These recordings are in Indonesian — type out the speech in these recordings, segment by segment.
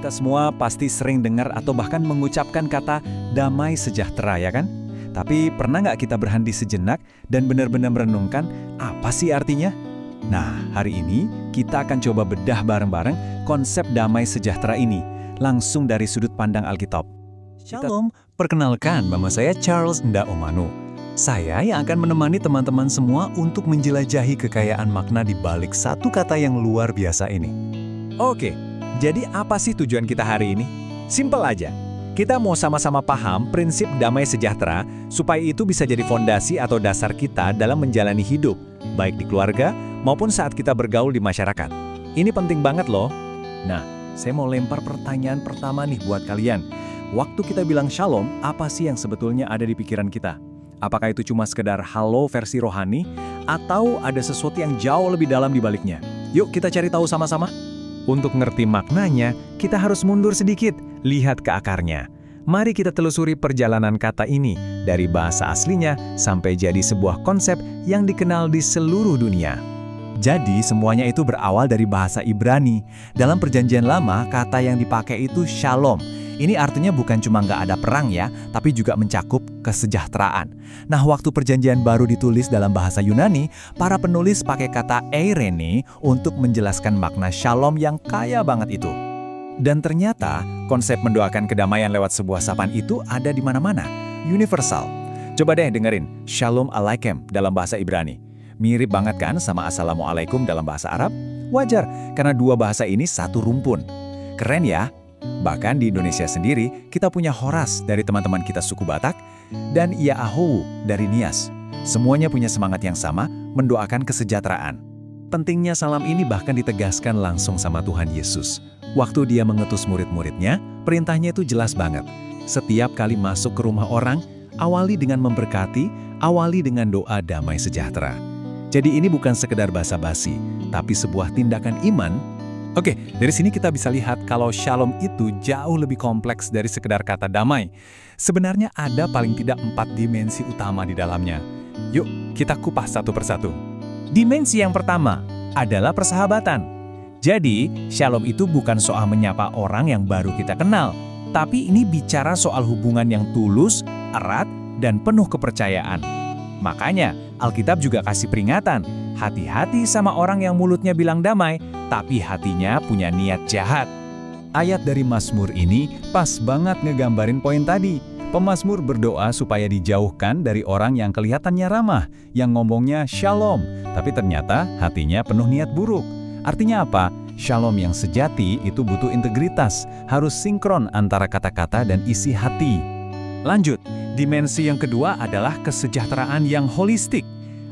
Kita semua pasti sering dengar atau bahkan mengucapkan kata damai sejahtera, ya kan? Tapi pernah nggak kita berhenti sejenak dan benar-benar merenungkan apa sih artinya? Nah, hari ini kita akan coba bedah bareng-bareng konsep damai sejahtera ini, langsung dari sudut pandang Alkitab. Shalom, perkenalkan nama saya Charles Ndaomanu. Saya yang akan menemani teman-teman semua untuk menjelajahi kekayaan makna di balik satu kata yang luar biasa ini. Oke, jadi apa sih tujuan kita hari ini? Simpel aja. Kita mau sama-sama paham prinsip damai sejahtera supaya itu bisa jadi fondasi atau dasar kita dalam menjalani hidup, baik di keluarga maupun saat kita bergaul di masyarakat. Ini penting banget loh. Nah, saya mau lempar pertanyaan pertama nih buat kalian. Waktu kita bilang shalom, apa sih yang sebetulnya ada di pikiran kita? Apakah itu cuma sekedar halo versi rohani, atau ada sesuatu yang jauh lebih dalam di baliknya? Yuk kita cari tahu sama-sama. Untuk ngerti maknanya, kita harus mundur sedikit, lihat ke akarnya. Mari kita telusuri perjalanan kata ini, dari bahasa aslinya sampai jadi sebuah konsep yang dikenal di seluruh dunia. Jadi semuanya itu berawal dari bahasa Ibrani. Dalam perjanjian lama, kata yang dipakai itu shalom. Ini artinya bukan cuma nggak ada perang ya, tapi juga mencakup kesejahteraan. Nah, waktu perjanjian baru ditulis dalam bahasa Yunani, para penulis pakai kata eirene untuk menjelaskan makna shalom yang kaya banget itu. Dan ternyata, konsep mendoakan kedamaian lewat sebuah sapaan itu ada di mana-mana, universal. Coba deh dengerin, shalom aleichem dalam bahasa Ibrani. Mirip banget kan sama assalamualaikum dalam bahasa Arab? Wajar, karena dua bahasa ini satu rumpun. Keren ya? Bahkan di Indonesia sendiri, kita punya Horas dari teman-teman kita suku Batak, dan Iaahowu dari Nias. Semuanya punya semangat yang sama, mendoakan kesejahteraan. Pentingnya salam ini bahkan ditegaskan langsung sama Tuhan Yesus. Waktu dia mengutus murid-muridnya, perintahnya itu jelas banget. Setiap kali masuk ke rumah orang, awali dengan memberkati, awali dengan doa damai sejahtera. Jadi ini bukan sekedar basa-basi, tapi sebuah tindakan iman. Oke, dari sini kita bisa lihat kalau shalom itu jauh lebih kompleks dari sekedar kata damai. Sebenarnya ada paling tidak 4 dimensi utama di dalamnya. Yuk, kita kupas satu persatu. Dimensi yang pertama adalah persahabatan. Jadi, shalom itu bukan soal menyapa orang yang baru kita kenal, tapi ini bicara soal hubungan yang tulus, erat, dan penuh kepercayaan. Makanya, Alkitab juga kasih peringatan, hati-hati sama orang yang mulutnya bilang damai, tapi hatinya punya niat jahat. Ayat dari Mazmur ini pas banget ngegambarin poin tadi. Pemazmur berdoa supaya dijauhkan dari orang yang kelihatannya ramah, yang ngomongnya shalom, tapi ternyata hatinya penuh niat buruk. Artinya apa? Shalom yang sejati itu butuh integritas, harus sinkron antara kata-kata dan isi hati. Lanjut, dimensi yang kedua adalah kesejahteraan yang holistik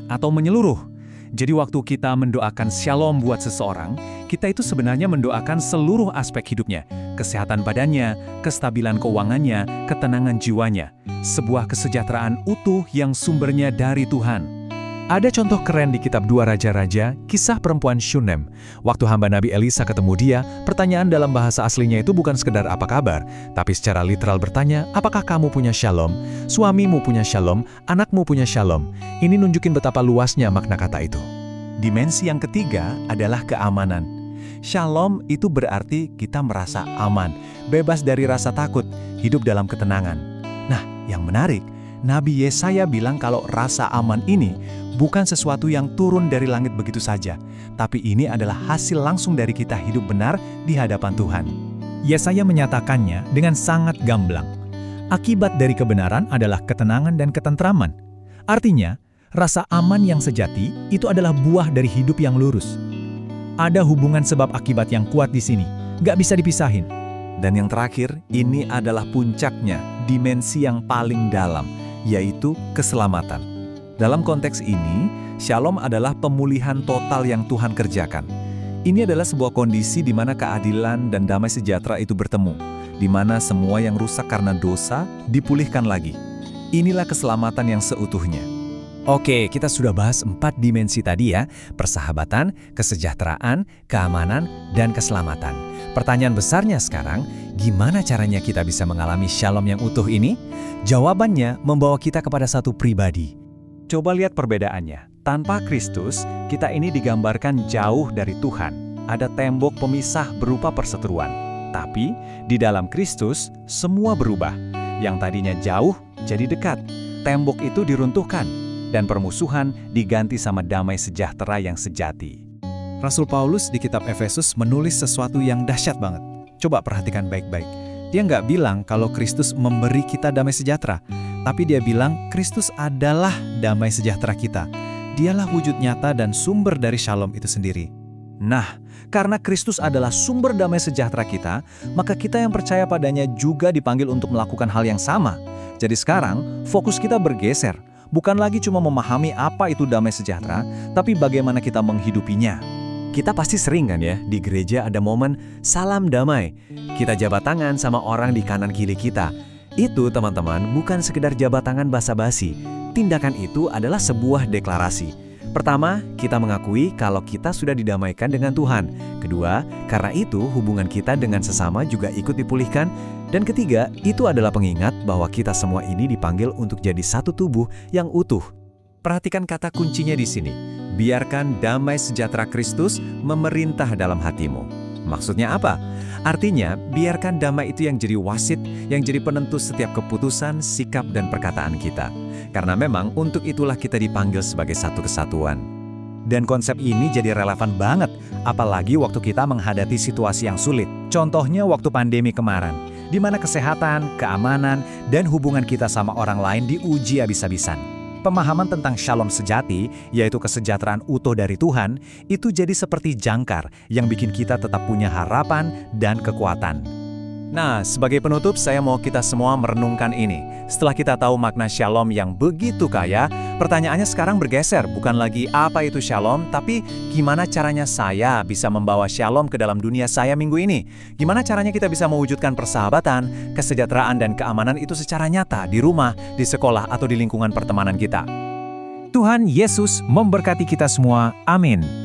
atau menyeluruh. Jadi waktu kita mendoakan shalom buat seseorang, kita itu sebenarnya mendoakan seluruh aspek hidupnya, kesehatan badannya, kestabilan keuangannya, ketenangan jiwanya, sebuah kesejahteraan utuh yang sumbernya dari Tuhan. Ada contoh keren di kitab 2 Raja-Raja, kisah perempuan Shunem. Waktu hamba Nabi Elisa ketemu dia, pertanyaan dalam bahasa aslinya itu bukan sekedar apa kabar, tapi secara literal bertanya, apakah kamu punya shalom? Suamimu punya shalom? Anakmu punya shalom? Ini nunjukin betapa luasnya makna kata itu. Dimensi yang ketiga adalah keamanan. Shalom itu berarti kita merasa aman, bebas dari rasa takut, hidup dalam ketenangan. Nah, yang menarik, Nabi Yesaya bilang kalau rasa aman ini bukan sesuatu yang turun dari langit begitu saja, tapi ini adalah hasil langsung dari kita hidup benar di hadapan Tuhan. Yesaya menyatakannya dengan sangat gamblang. Akibat dari kebenaran adalah ketenangan dan ketentraman. Artinya, rasa aman yang sejati itu adalah buah dari hidup yang lurus. Ada hubungan sebab akibat yang kuat di sini, nggak bisa dipisahin. Dan yang terakhir, ini adalah puncaknya, dimensi yang paling dalam, yaitu keselamatan. Dalam konteks ini, shalom adalah pemulihan total yang Tuhan kerjakan. Ini adalah sebuah kondisi di mana keadilan dan damai sejahtera itu bertemu, di mana semua yang rusak karena dosa dipulihkan lagi. Inilah keselamatan yang seutuhnya. Oke, kita sudah bahas 4 dimensi tadi ya, persahabatan, kesejahteraan, keamanan, dan keselamatan. Pertanyaan besarnya sekarang, gimana caranya kita bisa mengalami shalom yang utuh ini? Jawabannya membawa kita kepada satu pribadi. Coba lihat perbedaannya. Tanpa Kristus, kita ini digambarkan jauh dari Tuhan. Ada tembok pemisah berupa perseteruan. Tapi di dalam Kristus semua berubah. Yang tadinya jauh jadi dekat. Tembok itu diruntuhkan dan permusuhan diganti sama damai sejahtera yang sejati. Rasul Paulus di kitab Efesus menulis sesuatu yang dahsyat banget. Coba perhatikan baik-baik. Dia nggak bilang kalau Kristus memberi kita damai sejahtera, tapi dia bilang Kristus adalah damai sejahtera kita. Dialah wujud nyata dan sumber dari shalom itu sendiri. Nah, karena Kristus adalah sumber damai sejahtera kita, maka kita yang percaya padanya juga dipanggil untuk melakukan hal yang sama. Jadi sekarang, fokus kita bergeser. Bukan lagi cuma memahami apa itu damai sejahtera, tapi bagaimana kita menghidupinya. Kita pasti sering kan ya, di gereja ada momen salam damai. Kita jabat tangan sama orang di kanan kiri kita. Itu teman-teman bukan sekedar jabat tangan basa-basi. Tindakan itu adalah sebuah deklarasi. Pertama, kita mengakui kalau kita sudah didamaikan dengan Tuhan. Kedua, karena itu hubungan kita dengan sesama juga ikut dipulihkan. Dan ketiga, itu adalah pengingat bahwa kita semua ini dipanggil untuk jadi satu tubuh yang utuh. Perhatikan kata kuncinya di sini. Biarkan damai sejahtera Kristus memerintah dalam hatimu. Maksudnya apa? Artinya, biarkan damai itu yang jadi wasit, yang jadi penentu setiap keputusan, sikap, dan perkataan kita. Karena memang untuk itulah kita dipanggil sebagai satu kesatuan. Dan konsep ini jadi relevan banget, apalagi waktu kita menghadapi situasi yang sulit. Contohnya waktu pandemi kemarin, di mana kesehatan, keamanan, dan hubungan kita sama orang lain diuji habis-habisan. Pemahaman tentang shalom sejati, yaitu kesejahteraan utuh dari Tuhan, itu jadi seperti jangkar yang bikin kita tetap punya harapan dan kekuatan. Nah, sebagai penutup, saya mau kita semua merenungkan ini. Setelah kita tahu makna shalom yang begitu kaya, pertanyaannya sekarang bergeser, bukan lagi apa itu shalom, tapi gimana caranya saya bisa membawa shalom ke dalam dunia saya minggu ini? Gimana caranya kita bisa mewujudkan persahabatan, kesejahteraan, dan keamanan itu secara nyata di rumah, di sekolah, atau di lingkungan pertemanan kita? Tuhan Yesus memberkati kita semua. Amin.